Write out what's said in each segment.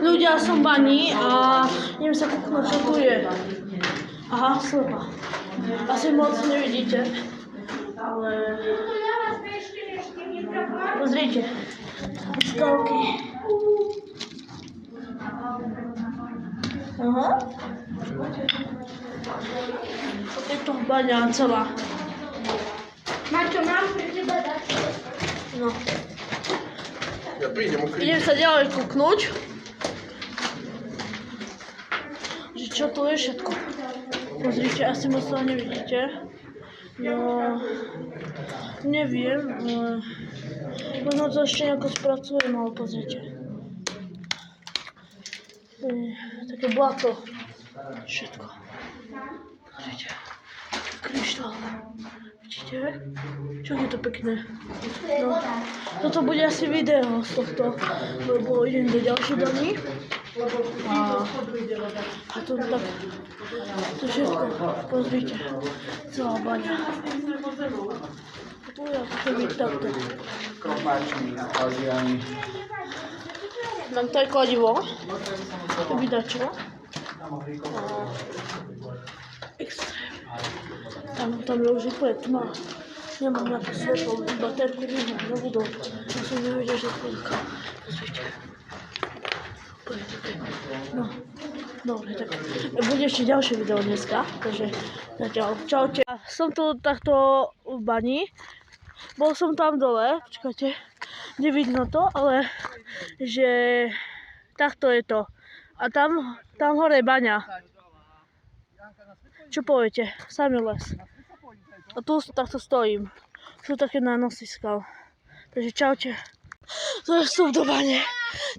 Ľudia, som Bani a idem sa kúknúť, čo tu je. Aha, slepa. Asi moc nevidíte, ale... Pozrite. Skalky. Aha. Je to baňa celá. Maťo, mám pre teba dať. No. Ja prídem ukryť. Idem sa ďalej kúknúť. Že čo tu je všetko. Pozrite, asi moc to nevidíte. No, neviem, ale možno to ešte nejako spracujem, ale pozrite. To je také blato. Všetko. Pozrite. Kryštál. Vidíte? Čo je to pekné. No, toto bude asi video z tohto, lebo idem do ďalšej domy. A to tak, to všetko, pozrite, celá baňa. Tu je ako byť takto. Kromáčmi a kaldiami. Mám to aj kladivo, to by dačo. Extrém. Tam je už úplne tma. Nemám nejaké svetlo, baterku nemám, nebudol. Ja som nevedel, že chvíľka. Pozrite. Úplne také. No, dobre, tak bude ešte ďalšie video dneska, takže zatiaľ čaute. Som tu takto v bani. Bol som tam dole, počkajte, nevidno to, ale že takto je to. A tam hore je baňa. Čo poviete? Samý les. A tu takto stojím. Sú také nánosy skal. Takže čaute. To je vstup do bane.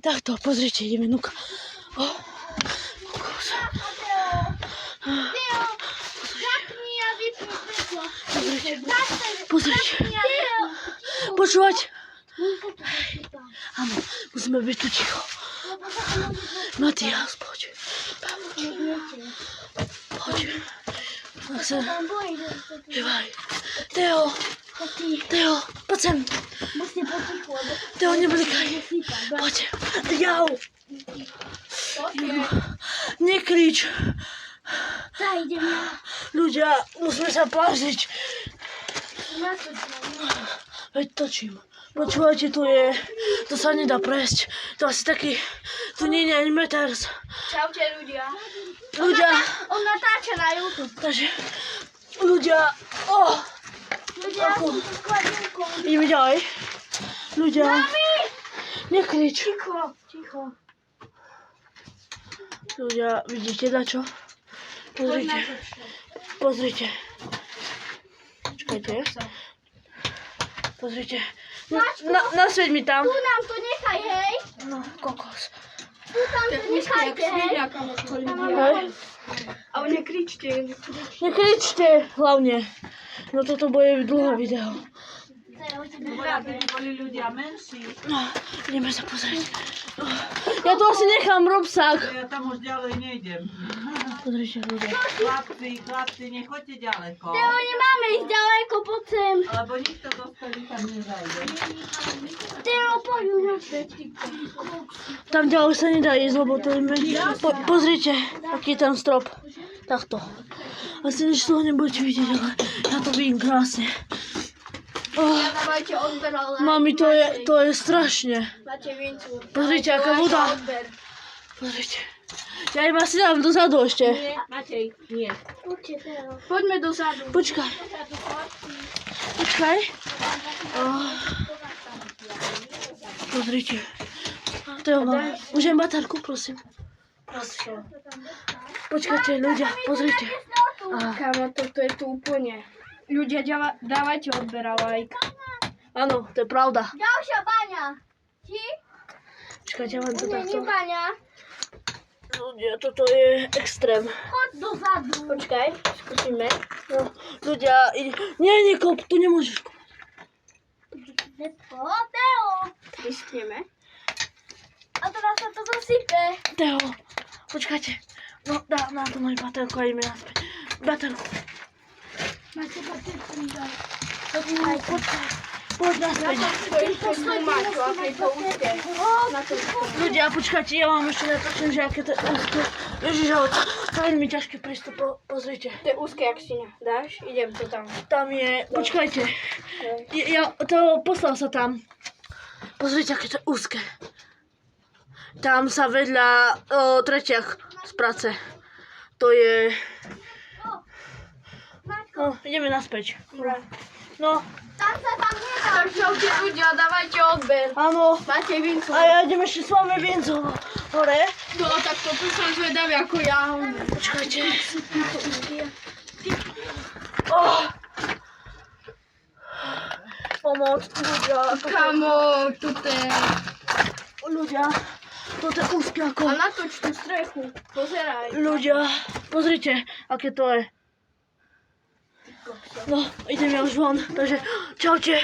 Takto, pozrite, ideme, nuka. Oh. Pozrite. Počúvať? Áno, musíme byť tu ticho. Matias, poď. Poď. Tak sa... Jevaj. Teo. Teo, poď sem. Teo, neblikaj. Poď. Jau. Nekrič. Ľudia, musíme sa plážiť. Veď točím. Počúvajte, tu sa nedá prejsť. To asi taký, tu nie je ani meter. Čaute ľudia. Ľudia. On natáča na YouTube. Takže, ľudia, Ľudia, ja som tu skladníkom. ideme ďalej. Ľudia, Mami! nekrič. Ticho. Ľudia, vidíte dačo? Pozrite. Pozrite. Počkajte. Pozrite. Nasvieť mi tam. Tu nám to nechaj, hej. No, kokos. Tu tam to nechajte, hej. Hej. Ale nekričte. Nekričte hlavne. No toto bude dlhé video. Aby boli ľudia menší. No, ideme sa pozrieť. Ja tu asi nechám rúbsak. Ja tam už ďalej nejdem. Pozrite, ľudia. Chlapci, nechoďte ďaleko. Teo, nemáme ísť ďaleko, poď sem. Lebo nikto do stoli tam nezajde. Teo, poď už na všetky. Tam ďalej sa nedá ísť, lebo to je... Pozrite, aký je tam strop. Takto. Asi nič toho nebudete vidieť, ale ja to vidím krásne. Dávajte odber, ale... Mami, to je strašne. Máte vincu. Pozrite, aká voda. Pozrite. Ja im asi dám dozadu ešte. Nie, Matej, nie. Poďme dozadu. Počkaj. Počkaj. Pozrite. Teo, môžem baterku, prosím. Prosím. Počkajte, ľudia, pozrite. Kámo, toto je tu úplne. Ľudia, dávajte odber a like. Áno, to je pravda. Ďalšia baňa. Či? Počkajte, ja vám to Nie, takto. nie baňa. Ľudia, toto je extrém. Choď dozadu. Počkaj, skúsime. No, ľudia, nie, kop, tu nemôžeš kopať. Teo. Vyskneme. A teraz sa to zasype. Teo, počkajte. No, dá nám to moju baterku a ideme naspäť. Baterku. Máte baterku, daj. Počkaj. Chodź na Na spędź. to jeszcze tłumaczył, jakie to łódkę. Na to Ludzie, a poczekajcie, ja mam jeszcze lepsze, że jakie te ustki. Wiesz, że cały mi ciężkie przejść, to pozrycie. te ustkę jak się nie dasz, idziemy tu tam. Tam je, poczekajcie. Ja to postaw se tam. Pozrycie, jakie te ustki. Tam sawy dla trzeciach z pracy. To je... No, idziemy na spędź. Dobra. No, Tak wszelkie ludzie, dawajcie odbiór. ano. Macie więcej. A ja idziemy jeszcze słamy więcej. Chore. No tak to proszę, że dam jako ja. Poczekajcie. O! Pomoc, ludzie. Kamo, tutaj. Ludzie. To te ustki jako. A na to ci tu strechu. Pozeraj. Ludzie. Pozrite, jakie to jest. No, idziemy już won. Także, ciao cię.